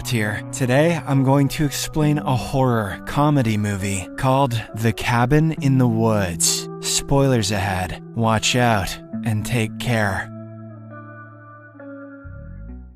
Minecraft here. Today, I'm going to explain a horror comedy movie called The Cabin in the Woods. Spoilers ahead. Watch out and take care.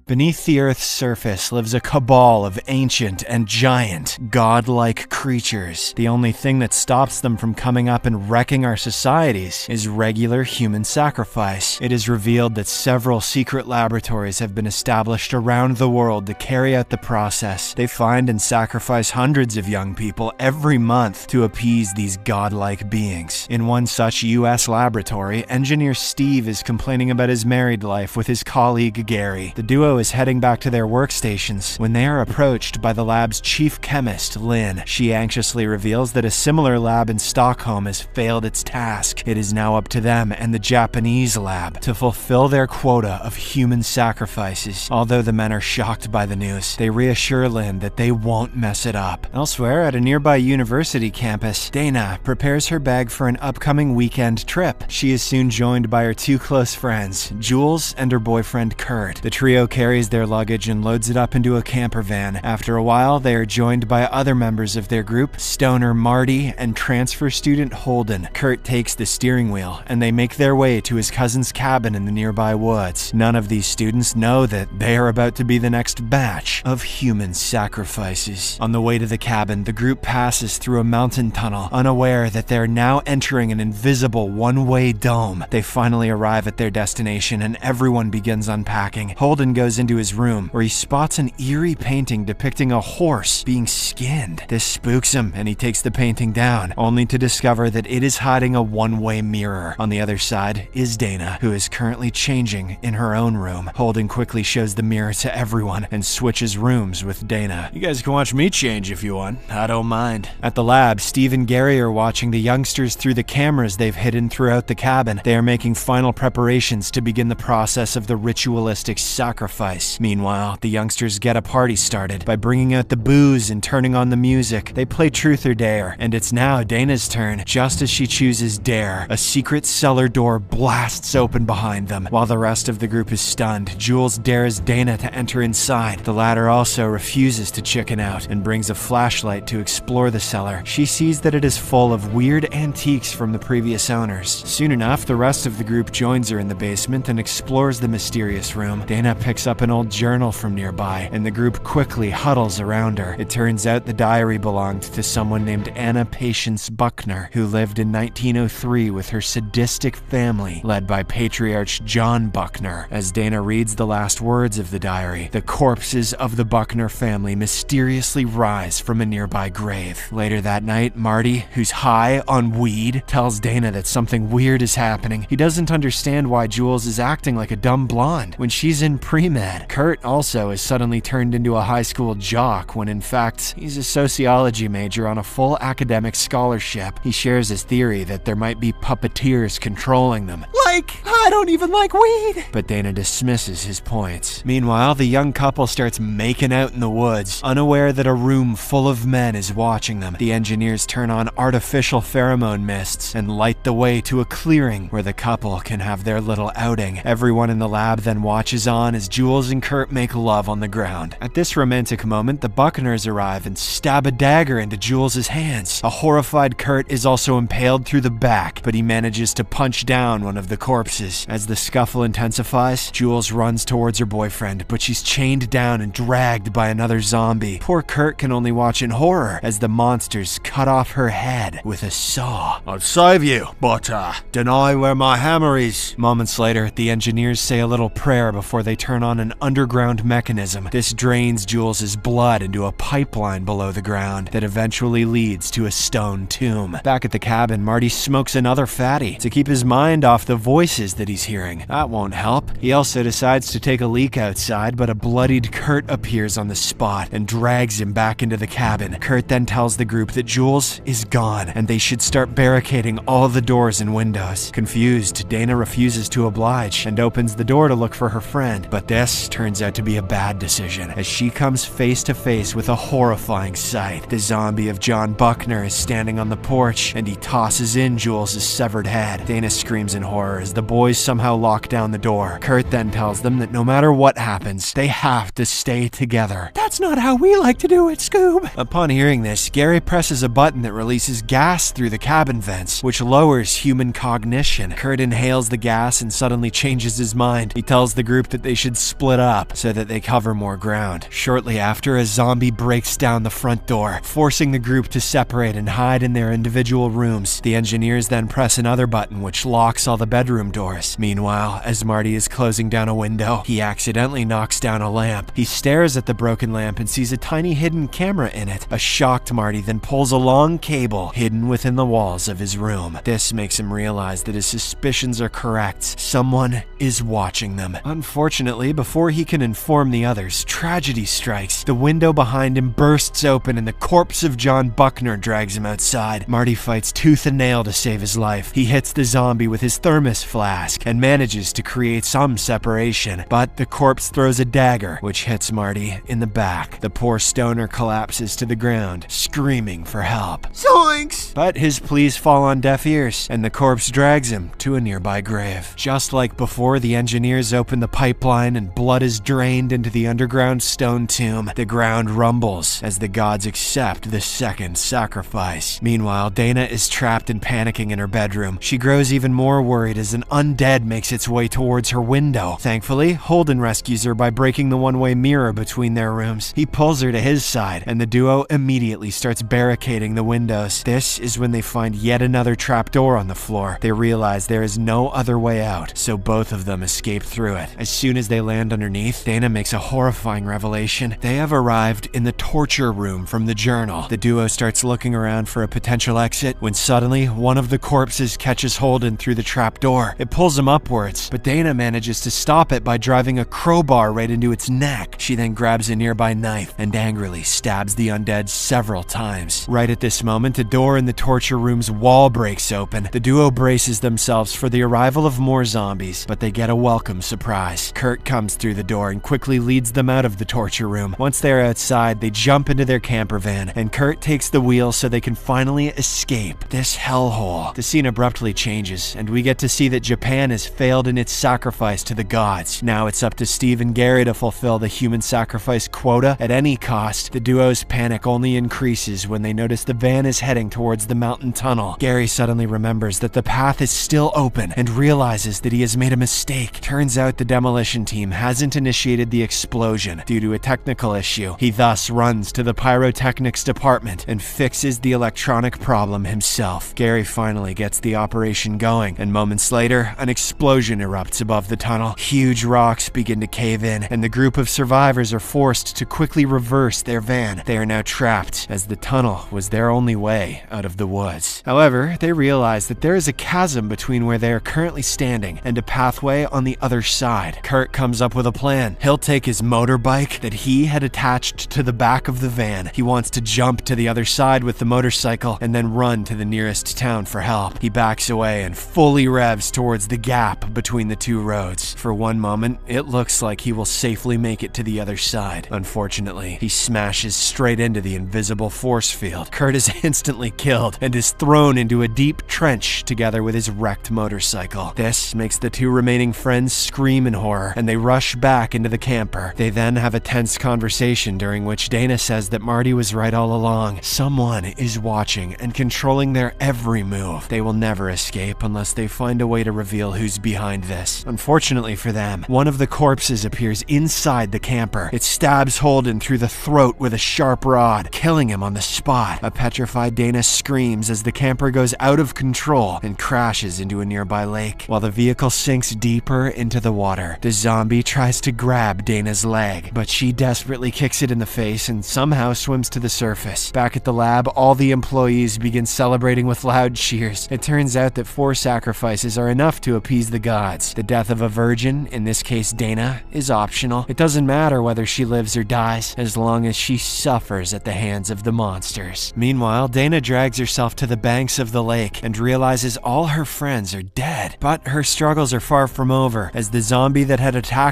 Beneath the Earth's surface lives a cabal of ancient and giant, godlike creatures. The only thing that stops them from coming up and wrecking our societies is regular human sacrifice. It is revealed that several secret laboratories have been established around the world to carry out the process. They find and sacrifice hundreds of young people every month to appease these godlike beings. In one such US laboratory, engineer Steve is complaining about his married life with his colleague Gary. The duo is heading back to their workstations when they are approached by the lab's chief chemist, Lynn. She anxiously reveals that a similar lab in Stockholm has failed its task. It is now up to them and the Japanese lab to fulfill their quota of human sacrifices. Although the men are shocked by the news, they reassure Lynn that they won't mess it up. Elsewhere, at a nearby university campus, Dana prepares her bag for an upcoming weekend trip. She is soon joined by her two close friends, Jules and her boyfriend Kurt. The trio carries their luggage and loads it up into a camper van. After a while, they are joined by other members of their group, stoner Marty and transfer student Holden. Kurt takes the steering wheel, and they make their way to his cousin's cabin in the nearby woods. None of these students know that they are about to be the next batch of human sacrifices. On the way to the cabin, the group passes through a mountain tunnel, unaware that they are now entering an invisible one-way dome. They finally arrive at their destination, and everyone begins unpacking. Holden goes into his room, where he spots an eerie painting depicting a horse being skinned. This spooks him, and he takes the painting down, only to discover that it is hiding a one-way mirror. On the other side is Dana, who is currently changing in her own room. Holden quickly shows the mirror to everyone and switches rooms with Dana. You guys can watch me change if you want. I don't mind. At the lab, Steve and Gary are watching the youngsters through the cameras they've hidden throughout the cabin. They are making final preparations to begin the process of the ritualistic sacrifice. Meanwhile, the youngsters get a party started by bringing out the booze and turning on the music. They play truth or dare, and it's now Dana's turn. Just as she chooses dare, a secret cellar door blasts open behind them. While the rest of the group is stunned, Jules dares Dana to enter inside. The latter also refuses to chicken out and brings a flashlight to explore the cellar. She sees that it is full of weird antiques from the previous owners. Soon enough, the rest of the group joins her in the basement and explores the mysterious room. Dana picks up an old journal from nearby, and the group quickly huddles around her. It turns out the diary belonged to someone named Anna Patience Buckner, who lived in 1903 with her sadistic family, led by patriarch John Buckner. As Dana reads the last words of the diary, the corpses of the Buckner family mysteriously rise from a nearby grave. Later that night, Marty, who's high on weed, tells Dana that something weird is happening. He doesn't understand why Jules is acting like a dumb blonde when she's in pre-med. Kurt also is suddenly turned into a high school jock when in fact he's a sociology major on a full academic scholarship. He shares his theory that there might be puppeteers controlling them. Like, I don't even like weed! But Dana dismisses his points. Meanwhile, the young couple starts making out in the woods, unaware that a room full of men is watching them. The engineers turn on artificial pheromone mists and light the way to a clearing where the couple can have their little outing. Everyone in the lab then watches on as Jules and Kurt make love on the ground. At this romantic moment, the Buckners arrive and stab a dagger into Jules' hands. A horrified Kurt is also impaled through the back, but he manages to punch down one of the corpses. As the scuffle intensifies, Jules runs towards her boyfriend, but she's chained down and dragged by another zombie. Poor Kurt can only watch in horror as the monsters cut off her head with a saw. I'll save you, but deny where my hammer is. Moments later, the engineers say a little prayer before they turn on an underground mechanism. This drains Jules' blood into a pipeline below the ground that eventually leads to a stone tomb. Back at the cabin, Marty smokes another fatty to keep his mind off the voices that he's hearing. That won't help. He also decides to take a leak outside, but a bloodied Kurt appears on the spot and drags him back into the cabin. Kurt then tells the group that Jules is gone and they should start barricading all the doors and windows. Confused, Dana refuses to oblige and opens the door to look for her friend, but this This turns out to be a bad decision, as she comes face to face with a horrifying sight. The zombie of John Buckner is standing on the porch, and he tosses in Jules' severed head. Dana screams in horror as the boys somehow lock down the door. Kurt then tells them that no matter what happens, they have to stay together. "That's not how we like to do it, Scoob." Upon hearing this, Gary presses a button that releases gas through the cabin vents, which lowers human cognition. Kurt inhales the gas and suddenly changes his mind. He tells the group that they should split up so that they cover more ground. Shortly after, a zombie breaks down the front door, forcing the group to separate and hide in their individual rooms. The engineers then press another button which locks all the bedroom doors. Meanwhile, as Marty is closing down a window, he accidentally knocks down a lamp. He stares at the broken lamp and sees a tiny hidden camera in it. A shocked Marty then pulls a long cable hidden within the walls of his room. This makes him realize that his suspicions are correct. Someone is watching them. Unfortunately, before he can inform the others, tragedy strikes. The window behind him bursts open and the corpse of John Buckner drags him outside. Marty fights tooth and nail to save his life. He hits the zombie with his thermos flask and manages to create some separation, but the corpse throws a dagger, which hits Marty in the back. The poor stoner collapses to the ground, screaming for help. Zoinks! But his pleas fall on deaf ears, and the corpse drags him to a nearby grave. Just like before, the engineers open the pipeline and blood is drained into the underground stone tomb. The ground rumbles as the gods accept the second sacrifice. Meanwhile, Dana is trapped and panicking in her bedroom. She grows even more worried as an undead makes its way towards her window. Thankfully, Holden rescues her by breaking the one-way mirror between their rooms. He pulls her to his side, and the duo immediately starts barricading the windows. This is when they find yet another trapdoor on the floor. They realize there is no other way out, so both of them escape through it. As soon as they land underneath, Dana makes a horrifying revelation. They have arrived in the torture room from the journal. The duo starts looking around for a potential exit when suddenly one of the corpses catches Holden through the trapdoor. It pulls him upwards, but Dana manages to stop it by driving a crowbar right into its neck. She then grabs a nearby knife and angrily stabs the undead several times. Right at this moment, a door in the torture room's wall breaks open. The duo braces themselves for the arrival of more zombies, but they get a welcome surprise. Kurt comes through the door and quickly leads them out of the torture room. Once they're outside, they jump into their camper van, and Kurt takes the wheel so they can finally escape this hellhole. The scene abruptly changes, and we get to see that Japan has failed in its sacrifice to the gods. Now it's up to Steve and Gary to fulfill the human sacrifice quota at any cost. The duo's panic only increases when they notice the van is heading towards the mountain tunnel. Gary suddenly remembers that the path is still open and realizes that he has made a mistake. Turns out the demolition team hasn't initiated the explosion due to a technical issue. He thus runs to the pyrotechnics department and fixes the electronic problem himself. Gary finally gets the operation going, and moments later, an explosion erupts above the tunnel. Huge rocks begin to cave in, and the group of survivors are forced to quickly reverse their van. They are now trapped, as the tunnel was their only way out of the woods. However, they realize that there is a chasm between where they are currently standing and a pathway on the other side. Kurt comes up with a plan. He'll take his motorbike that he had attached to the back of the van. He wants to jump to the other side with the motorcycle and then run to the nearest town for help. He backs away and fully revs towards the gap between the two roads. For one moment, it looks like he will safely make it to the other side. Unfortunately, he smashes straight into the invisible force field. Kurt is instantly killed and is thrown into a deep trench together with his wrecked motorcycle. This makes the two remaining friends scream in horror, and they rush back into the camper. They then have a tense conversation during which Dana says that Marty was right all along. Someone is watching and controlling their every move. They will never escape unless they find a way to reveal who's behind this. Unfortunately for them, one of the corpses appears inside the camper. It stabs Holden through the throat with a sharp rod, killing him on the spot. A petrified Dana screams as the camper goes out of control and crashes into a nearby lake. While the vehicle sinks deeper into the water, the zombie tries to grab Dana's leg, but she desperately kicks it in the face and somehow swims to the surface. Back at the lab, all the employees begin celebrating with loud cheers. It turns out that 4 sacrifices are enough to appease the gods. The death of a virgin, in this case Dana, is optional. It doesn't matter whether she lives or dies, as long as she suffers at the hands of the monsters. Meanwhile, Dana drags herself to the banks of the lake and realizes all her friends are dead. But her struggles are far from over, as the zombie that had attacked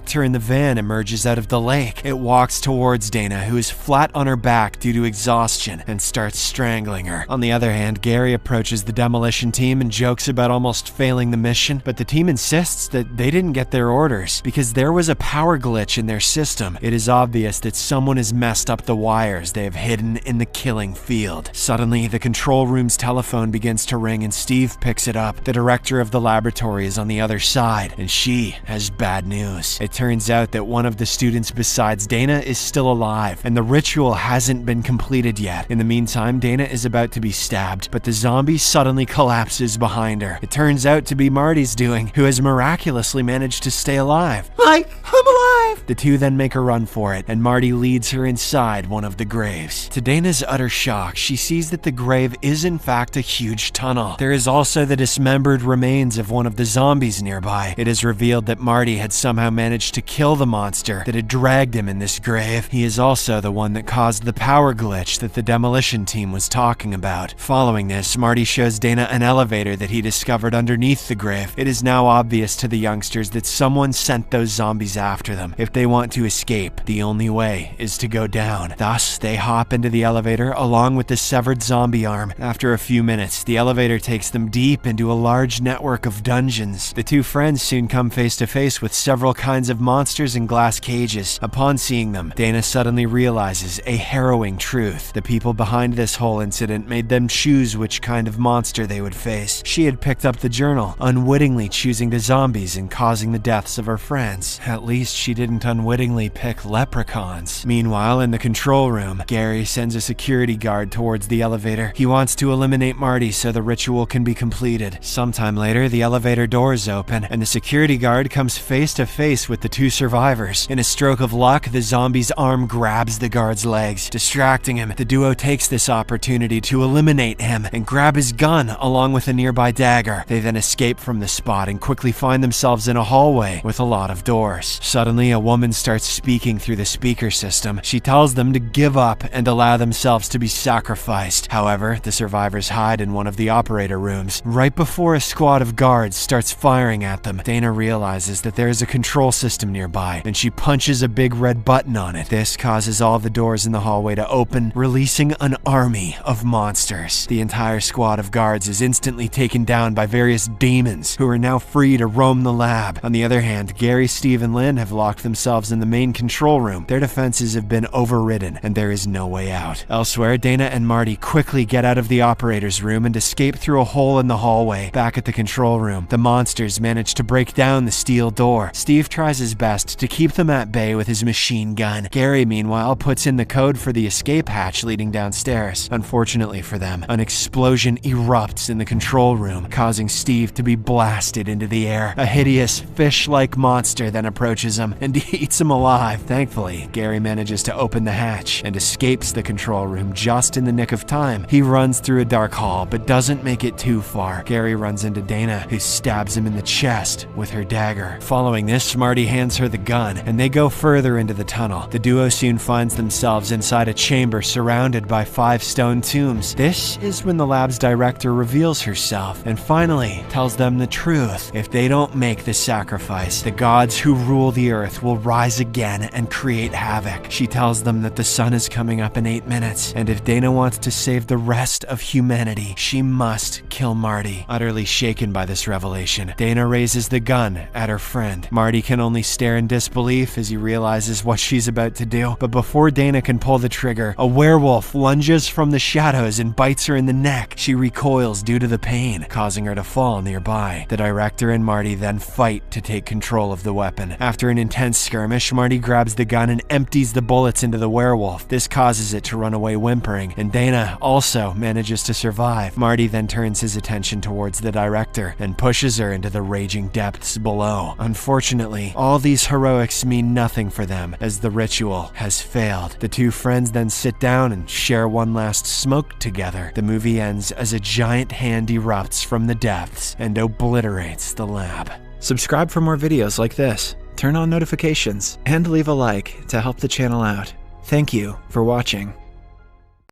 I'm alive! The two then make a run for it, and Marty leads her inside one of the graves. To Dana's utter shock, she sees that the grave is in fact a huge tunnel. There is also the dismembered remains of one of the zombies nearby. It is revealed that Marty had somehow managed to kill the monster that had dragged him in this grave. He is also the one that caused the power glitch that the demolition team was talking about. Following this, Marty shows Dana an elevator that he discovered underneath the grave. It is now obvious to the youngsters that someone sent those zombies after them. If they want to escape, the only way is to go down. Thus, they hop into the elevator along with the severed zombie arm. After a few minutes, the elevator takes them deep into a large network of dungeons. The two friends soon come face to face with several kinds of monsters in glass cages. Upon seeing them, Dana suddenly realizes a harrowing truth. The people behind this whole incident made them choose which kind of monster they would face. She had picked up the journal, unwittingly choosing the zombies and causing the deaths of her friends. At least she didn't unwittingly pick leprechauns. Meanwhile, in the control room, Gary sends a security guard towards the elevator. He wants to eliminate Marty so the ritual can be completed. Sometime later, the elevator doors open, and the security guard comes face to face with the two survivors. In a stroke of luck, the zombie's arm grabs the guard's legs, distracting him. The duo takes this opportunity to eliminate him and grab his gun along with a nearby dagger. They then escape from the spot and quickly find themselves in a hallway with a lot of doors. Suddenly, a woman starts speaking through the speaker system. She tells them to give up and allow themselves to be sacrificed. However, the survivors hide in one of the operator rooms. Right before a squad of guards starts firing at them, Dana realizes that there is a control system nearby, and she punches a big red button on it. This causes all the doors in the hallway to open, releasing an army of monsters. The entire squad of guards is instantly taken down by various demons, who are now free to roam the lab. On the other hand, Gary, Steve, and Lynn have locked themselves in the main control room. Their defenses have been overridden, and there is no way out. Elsewhere, Dana and Marty quickly get out of the operator's room and escape through a hole in the hallway. Back at the control room, the monsters manage to break down the steel door. Steve tries his best to keep them at bay with his machine gun. Gary, meanwhile, puts in the code for the escape hatch leading downstairs. Unfortunately for them, an explosion erupts in the control room, causing Steve to be blasted into the air. A hideous, fish-like monster then approaches him and eats him alive. Thankfully, Gary manages to open the hatch and escapes the control room just in the nick of time. He runs through a dark hall, but doesn't make it too far. Gary runs into Dana, who stabs him in the chest with her dagger. Following this, Marty hands her the gun, and they go further into the tunnel. The duo soon finds themselves inside a chamber surrounded by 5 stone tombs. This is when the lab's director reveals herself and finally tells them the truth. If they don't make the sacrifice, the gods who rule the earth will rise again and create havoc. She tells them that the sun is coming up in 8 minutes, and if Dana wants to save the rest of humanity, she must kill Marty. Utterly shaken by this revelation, Dana raises the gun at her friend. Marty can only stare in disbelief as he realizes what she's about to do. But before Dana can pull the trigger, a werewolf lunges from the shadows and bites her in the neck. She recoils due to the pain, causing her to fall nearby. The director and Marty then fight to take control of the weapon. After an intense skirmish, Marty grabs the gun and empties the bullets into the werewolf. This causes it to run away whimpering, and Dana also manages to survive. Marty then turns his attention towards the director and pushes her into the raging depths below. Unfortunately, all these heroics mean nothing for them as the ritual has failed. The two friends then sit down and share one last smoke together. The movie ends as a giant hand erupts from the depths and obliterates the lab. Subscribe for more videos like this, turn on notifications, and leave a like to help the channel out. Thank you for watching.